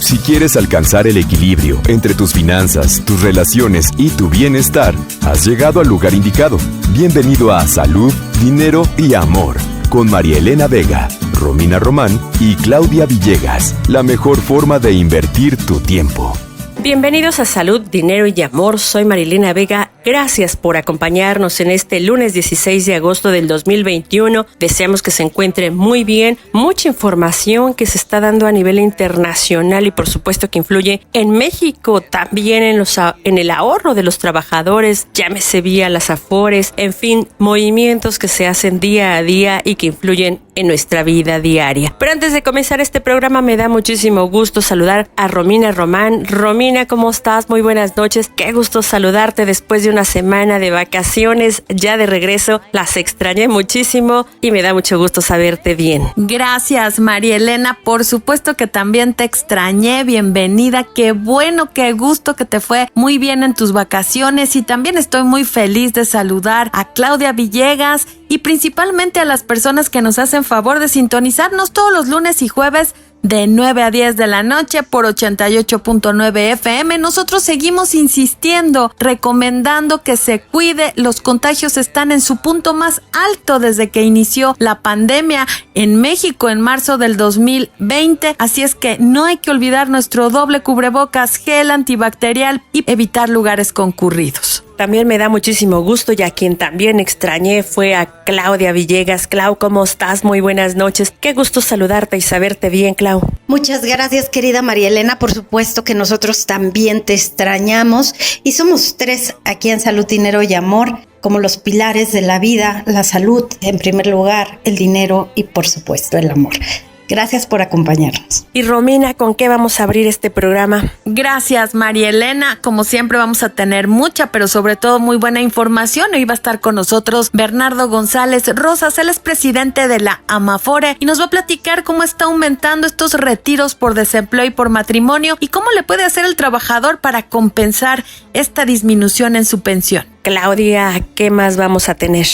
Si quieres alcanzar el equilibrio entre tus finanzas, tus relaciones y tu bienestar, has llegado al lugar indicado. Bienvenido a Salud, Dinero y Amor, con María Elena Vega, Romina Román y Claudia Villegas. La mejor forma de invertir tu tiempo. Bienvenidos a Salud, Dinero y Amor. Soy Marilena Vega. Gracias por acompañarnos en este lunes 16 de agosto del 2021. Deseamos que se encuentre muy bien. Mucha información que se está dando a nivel internacional y por supuesto que influye en México, también en el ahorro de los trabajadores, llámese vía las Afores, en fin, movimientos que se hacen día a día y que influyen en nuestra vida diaria. Pero antes de comenzar este programa me da muchísimo gusto saludar a Romina Román. Romina, ¿cómo estás? Muy buenas noches. Qué gusto saludarte después de una semana de vacaciones, ya de regreso. Las extrañé muchísimo y me da mucho gusto saberte bien. Gracias, María Elena. Por supuesto que también te extrañé. Bienvenida. Qué bueno, qué gusto que te fue muy bien en tus vacaciones y también estoy muy feliz de saludar a Claudia Villegas y principalmente a las personas que nos hacen favor de sintonizarnos todos los lunes y jueves de 9 a 10 de la noche por 88.9 FM. Nosotros seguimos insistiendo, recomendando que se cuide. Los contagios están en su punto más alto desde que inició la pandemia en México en marzo del 2020. Así es que no hay que olvidar nuestro doble cubrebocas, gel antibacterial y evitar lugares concurridos. También me da muchísimo gusto y a quien también extrañé fue a Claudia Villegas. Clau, ¿cómo estás? Muy buenas noches. Qué gusto saludarte y saberte bien, Clau. Muchas gracias, querida María Elena. Por supuesto que nosotros también te extrañamos y somos tres aquí en Salud, Dinero y Amor, como los pilares de la vida: la salud en primer lugar, el dinero y por supuesto el amor. Gracias por acompañarnos. Y Romina, ¿con qué vamos a abrir este programa? Gracias, María Elena. Como siempre vamos a tener mucha, pero sobre todo muy buena información. Hoy va a estar con nosotros Bernardo González Rosas. Él es presidente de la Amafore y nos va a platicar cómo está aumentando estos retiros por desempleo y por matrimonio y cómo le puede hacer el trabajador para compensar esta disminución en su pensión. Claudia, ¿qué más vamos a tener?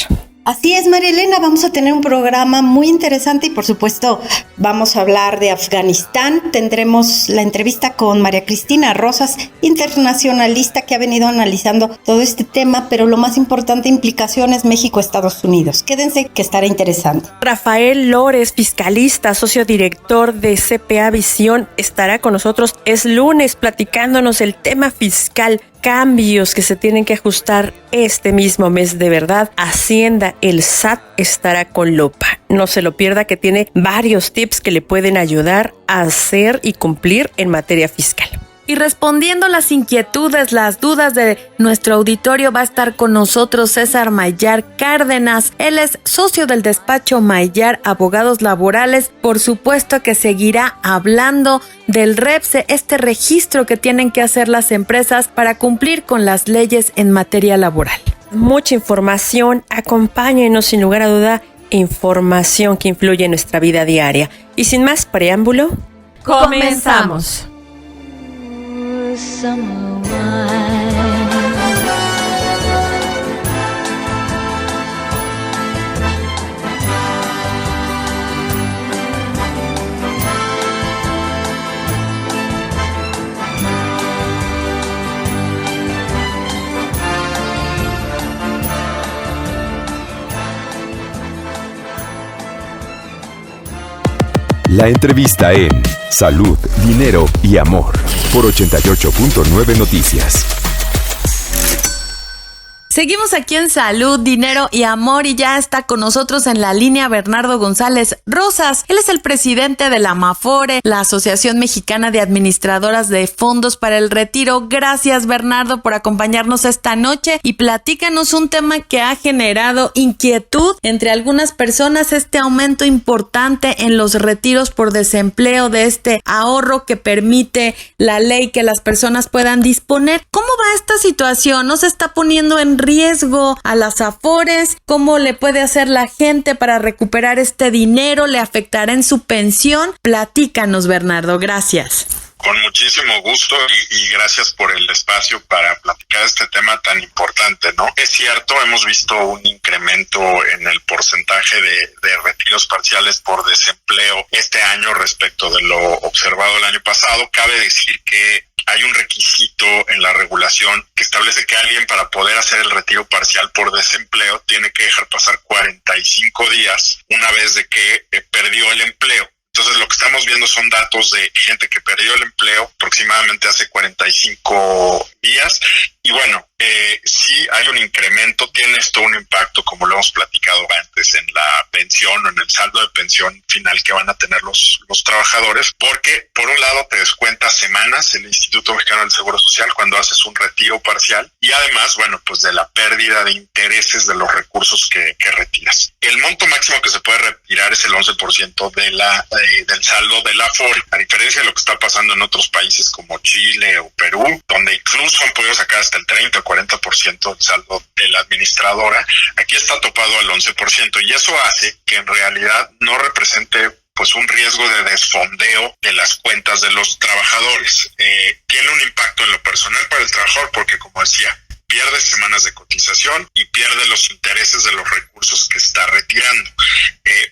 Así es, María Elena, vamos a tener un programa muy interesante y por supuesto vamos a hablar de Afganistán. Tendremos la entrevista con María Cristina Rosas, internacionalista que ha venido analizando todo este tema, pero lo más importante, implicaciones México-Estados Unidos. Quédense que estará interesante. Rafael Lores, fiscalista, socio director de CPA Visión, estará con nosotros. Es lunes platicándonos el tema fiscal. Cambios que se tienen que ajustar este mismo mes, de verdad. Hacienda, el SAT estará con lupa. No se lo pierda, que tiene varios tips que le pueden ayudar a hacer y cumplir en materia fiscal. Y respondiendo las inquietudes, las dudas de nuestro auditorio, va a estar con nosotros César Maillard Cárdenas. Él es socio del despacho Maillard Abogados Laborales. Por supuesto que seguirá hablando del REPSE, este registro que tienen que hacer las empresas para cumplir con las leyes en materia laboral. Mucha información, acompáñenos sin lugar a duda, información que influye en nuestra vida diaria. Y sin más preámbulo, ¡comenzamos! La entrevista en Salud, Dinero y Amor por 88.9 Noticias. Seguimos aquí en Salud, Dinero y Amor y ya está con nosotros en la línea Bernardo González Rosas. Él es el presidente de la Amafore, la Asociación Mexicana de Administradoras de Fondos para el Retiro. Gracias, Bernardo, por acompañarnos esta noche y platícanos un tema que ha generado inquietud entre algunas personas, este aumento importante en los retiros por desempleo, de este ahorro que permite la ley que las personas puedan disponer. ¿Cómo va esta situación? ¿No se está poniendo en riesgo a las Afores? ¿Cómo le puede hacer la gente para recuperar este dinero? ¿Le afectará en su pensión? Platícanos, Bernardo. Gracias. Con muchísimo gusto y gracias por el espacio para platicar este tema tan importante, ¿no? Es cierto, hemos visto un incremento en el porcentaje de retiros parciales por desempleo este año respecto de lo observado el año pasado. Cabe decir que hay un requisito en la regulación que establece que alguien, para poder hacer el retiro parcial por desempleo, tiene que dejar pasar 45 días una vez de que perdió el empleo. Entonces lo que estamos viendo son datos de gente que perdió el empleo aproximadamente hace 45 días. Y bueno, sí hay un incremento, tiene esto un impacto, como lo hemos platicado antes, en la pensión o en el saldo de pensión final que van a tener los trabajadores, porque por un lado te descuenta semanas el Instituto Mexicano del Seguro Social cuando haces un retiro parcial, y además, bueno, pues de la pérdida de intereses de los recursos que retiras. El monto máximo que se puede retirar es el 11% del saldo de la Afore, a diferencia de lo que está pasando en otros países como Chile o Perú, donde incluso han podido sacar hasta el 30 o 40% del saldo de la administradora. Aquí está topado al 11%, y eso hace que en realidad no represente pues un riesgo de desfondeo de las cuentas de los trabajadores. Tiene un impacto en lo personal para el trabajador porque, como decía, pierde semanas de cotización y pierde los intereses de los recursos que está retirando.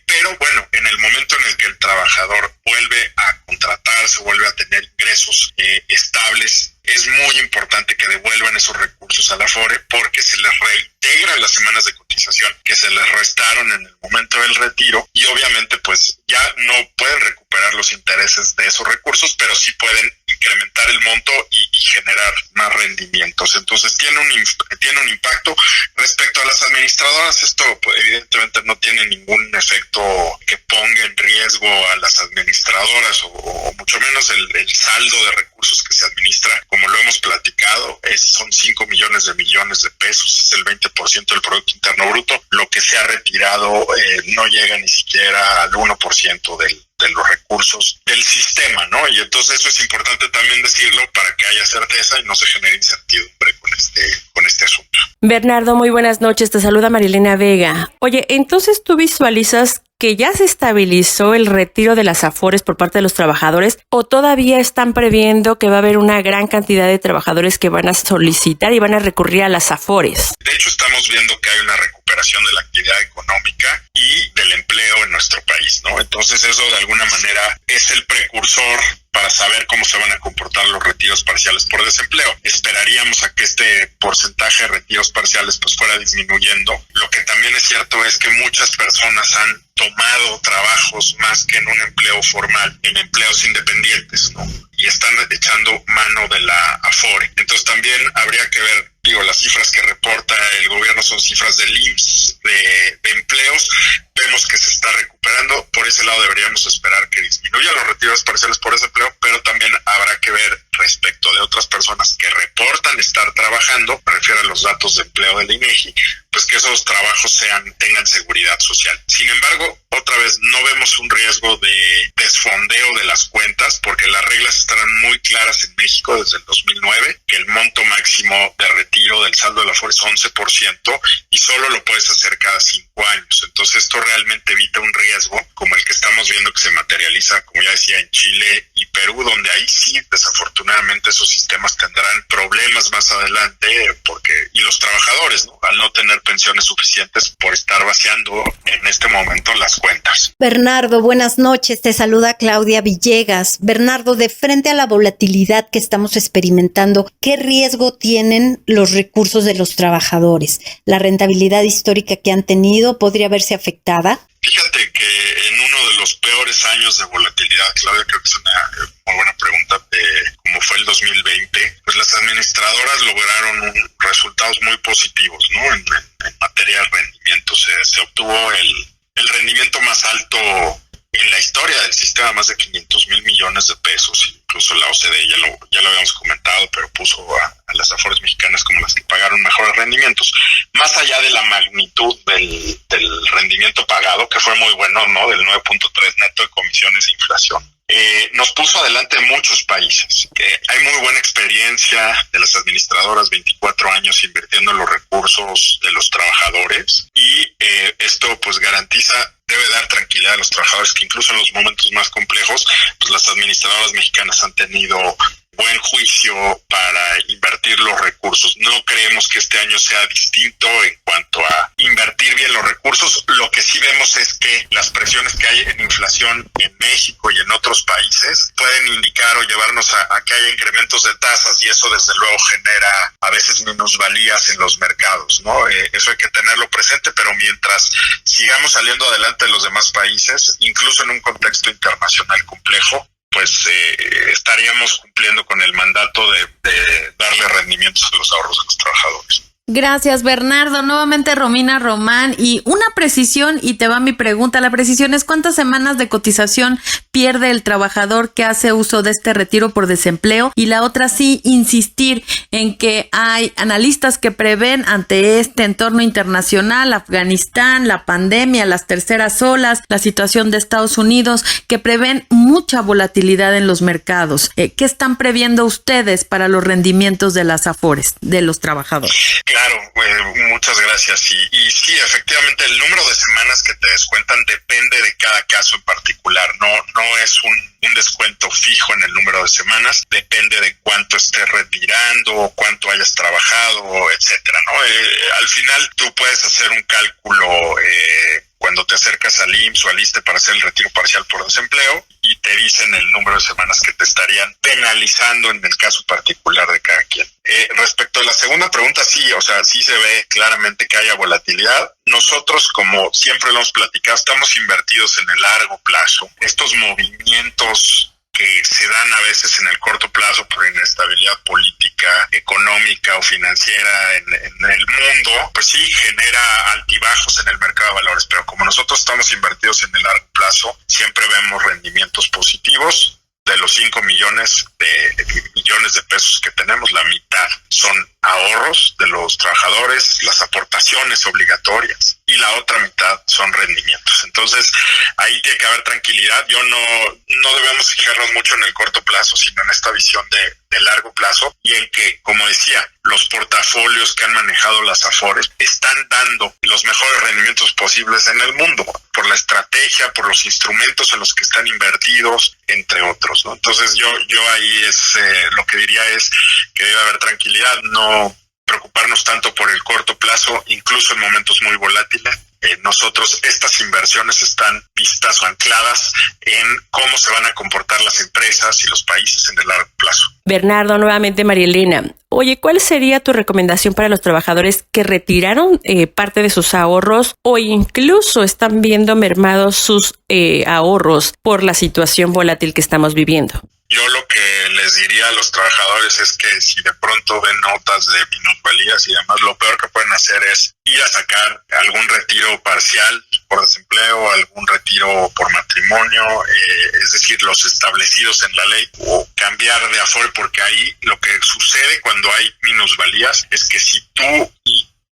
Pero bueno, en el momento en el que el trabajador vuelve a contratarse, vuelve a tener ingresos estables, es muy importante que devuelvan esos recursos a la Afore porque se les reintegran las semanas de cotización que se les restaron en el momento del retiro, y obviamente pues ya no pueden recuperar los intereses de esos recursos, pero sí pueden incrementar el monto y generar más rendimientos. Entonces tiene un impacto. Respecto a las administradoras, esto pues, evidentemente no tiene ningún efecto que ponga en riesgo a las administradoras o mucho menos el saldo de recursos que se administra. Como lo hemos platicado, son 5 millones de pesos, es el 20% del Producto Interno Bruto. Lo que se ha retirado no llega ni siquiera al 1% de los recursos del sistema, ¿no? Y entonces eso es importante también decirlo para que haya certeza y no se genere incertidumbre con este asunto. Bernardo, muy buenas noches, te saluda Marilena Vega. Oye, entonces tú visualizas que ya se estabilizó el retiro de las Afores por parte de los trabajadores, o todavía están previendo que va a haber una gran cantidad de trabajadores que van a solicitar y van a recurrir a las Afores? De hecho, estamos viendo que hay una recuperación de la actividad económica y del empleo en nuestro país, ¿no? Entonces eso de alguna manera es el precursor para saber cómo se van a comportar los retiros parciales por desempleo. Esperaríamos a que este porcentaje de retiros parciales pues fuera disminuyendo. Lo que también es cierto es que muchas personas han tomado trabajos más que en un empleo formal, en empleos independientes, ¿no? Y están echando mano de la Afore. Entonces también habría que ver, las cifras que reporta el gobierno son cifras del IMSS de empleos. Vemos que se está recuperando. Por ese lado deberíamos esperar que disminuya los retiros parciales por desempleo, pero también habrá que ver respecto de otras personas que reportan estar trabajando, me refiero a los datos de empleo del INEGI, pues que esos trabajos tengan seguridad social. Sin embargo, otra vez no vemos un riesgo de desfondeo de las cuentas porque las reglas estarán muy claras en México desde el 2009, que el monto máximo de retiro del saldo de la Afore es 11% y solo lo puedes hacer cada 5 años. Entonces esto realmente evita un riesgo como el que estamos viendo que se materializa, como ya decía, en Chile y Perú, donde ahí sí desafortunadamente esos sistemas tendrán problemas más adelante y los trabajadores, ¿no? Al no tener pensiones suficientes por estar vaciando en este momento las cuentas. Bernardo, buenas noches, te saluda Claudia Villegas. Bernardo, de frente a la volatilidad que estamos experimentando, ¿qué riesgo tienen los recursos de los trabajadores? ¿La rentabilidad histórica que han tenido podría verse afectada? Fíjate que en uno de los peores años de volatilidad, Claudia, creo que es una muy buena pregunta, como fue el 2020, pues las administradoras lograron resultados muy positivos, ¿no? En materia de rendimiento se obtuvo el rendimiento más alto en la historia del sistema, más de 500,000 millones de pesos. Incluso la OCDE, ya lo habíamos comentado, pero puso a las Afores mexicanas como las que pagaron mejores rendimientos. Más allá de la magnitud del rendimiento pagado, que fue muy bueno, ¿no? Del 9.3 neto de comisiones e inflación. Nos puso adelante muchos países. Hay muy buena experiencia de las administradoras, 24 años invirtiendo en los recursos de los trabajadores, y esto pues debe dar tranquilidad a los trabajadores que incluso en los momentos más complejos, pues las administradoras mexicanas han tenido espacio para invertir los recursos. No creemos que este año sea distinto en cuanto a invertir bien los recursos. Lo que sí vemos es que las presiones que hay en inflación en México y en otros países pueden indicar o llevarnos a que haya incrementos de tasas, y eso desde luego genera a veces minusvalías en los mercados, ¿no? Eso hay que tenerlo presente, pero mientras sigamos saliendo adelante de los demás países, incluso en un contexto internacional complejo, pues estaríamos cumpliendo con el mandato de darle rendimientos a los ahorros de los trabajadores. Gracias, Bernardo. Nuevamente Romina Román. Y una precisión, y te va mi pregunta. La precisión es: ¿cuántas semanas de cotización pierde el trabajador que hace uso de este retiro por desempleo? Y la otra, sí, insistir en que hay analistas que prevén, ante este entorno internacional, Afganistán, la pandemia, las terceras olas, la situación de Estados Unidos, que prevén mucha volatilidad en los mercados. ¿Qué están previendo ustedes para los rendimientos de las AFORES, de los trabajadores? Claro, muchas gracias. Y sí, efectivamente, el número de semanas que te descuentan depende de cada caso en particular. No es un descuento fijo en el número de semanas. Depende de cuánto estés retirando, cuánto hayas trabajado, etcétera, ¿no? Al final tú puedes hacer un cálculo cuando te acercas al IMSS o al ISSSTE para hacer el retiro parcial por desempleo, y te dicen el número de semanas que te estarían penalizando en el caso particular de cada quien. Respecto a la segunda pregunta, sí, o sea, sí se ve claramente que haya volatilidad. Nosotros, como siempre lo hemos platicado, estamos invertidos en el largo plazo. Estos movimientos que se dan a veces en el corto plazo por inestabilidad política, económica o financiera en el mundo, pues sí genera altibajos en el mercado de valores, pero como nosotros estamos invertidos en el largo plazo, siempre vemos rendimientos positivos. De los 5 millones de pesos que tenemos, la mitad son ahorros de los trabajadores, las aportaciones obligatorias, y la otra mitad son rendimientos. Entonces, ahí tiene que haber tranquilidad. No debemos fijarnos mucho en el corto plazo, sino en esta visión de largo plazo, y en que, como decía, los portafolios que han manejado las AFORES están dando los mejores rendimientos posibles en el mundo, por la estrategia, por los instrumentos en los que están invertidos, entre otros, ¿no? Entonces yo ahí lo que diría es que debe haber tranquilidad, no preocuparnos tanto por el corto plazo, incluso en momentos muy volátiles. Nosotros, estas inversiones están vistas o ancladas en cómo se van a comportar las empresas y los países en el largo plazo. Bernardo, nuevamente María Elena. Oye, ¿cuál sería tu recomendación para los trabajadores que retiraron parte de sus ahorros o incluso están viendo mermados sus ahorros por la situación volátil que estamos viviendo? Yo lo que les diría a los trabajadores es que si de pronto ven notas de minusvalías y demás, lo peor que pueden hacer es ir a sacar algún retiro parcial por desempleo, algún retiro por matrimonio, es decir, los establecidos en la ley, o cambiar de Afore, porque ahí lo que sucede cuando hay minusvalías es que si tú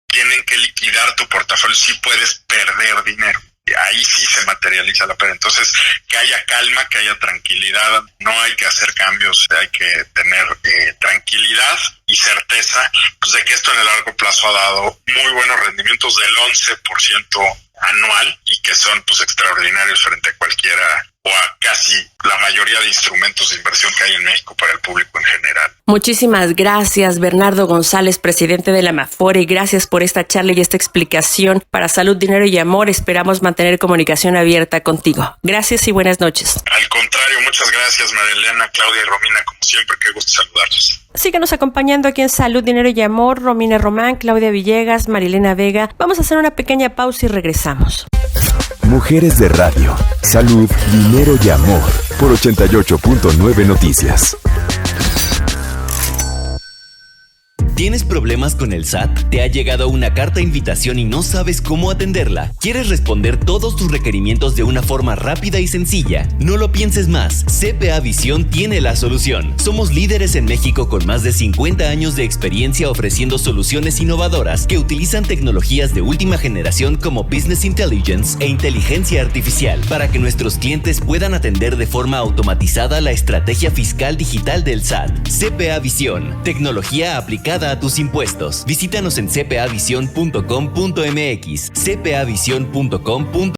tienen que liquidar tu portafolio, sí puedes perder dinero. Ahí sí se materializa la pérdida. Entonces, que haya calma, que haya tranquilidad, no hay que hacer cambios, hay que tener tranquilidad y certeza, pues, de que esto en el largo plazo ha dado muy buenos rendimientos del 11% anual, y que son pues extraordinarios frente a cualquiera o a casi la mayoría de instrumentos de inversión que hay en México para el público en general. Muchísimas gracias, Bernardo González, presidente de la AMAFORE, y gracias por esta charla y esta explicación para Salud, Dinero y Amor. Esperamos mantener comunicación abierta contigo. Gracias y buenas noches. Al contrario, muchas gracias, María Elena, Claudia y Romina, como siempre, qué gusto saludarlos. Síganos acompañando aquí en Salud, Dinero y Amor. Romina Román, Claudia Villegas, María Elena Vega. Vamos a hacer una pequeña pausa y regresamos. Mujeres de Radio, Salud, Dinero y Amor, por 88.9 Noticias. ¿Tienes problemas con el SAT? ¿Te ha llegado una carta de invitación y no sabes cómo atenderla? ¿Quieres responder todos tus requerimientos de una forma rápida y sencilla? No lo pienses más. CPA Visión tiene la solución. Somos líderes en México con más de 50 años de experiencia ofreciendo soluciones innovadoras que utilizan tecnologías de última generación como Business Intelligence e inteligencia artificial para que nuestros clientes puedan atender de forma automatizada la estrategia fiscal digital del SAT. CPA Visión, tecnología aplicada a tus impuestos. Visítanos en cpavision.com.mx, cpavision.com.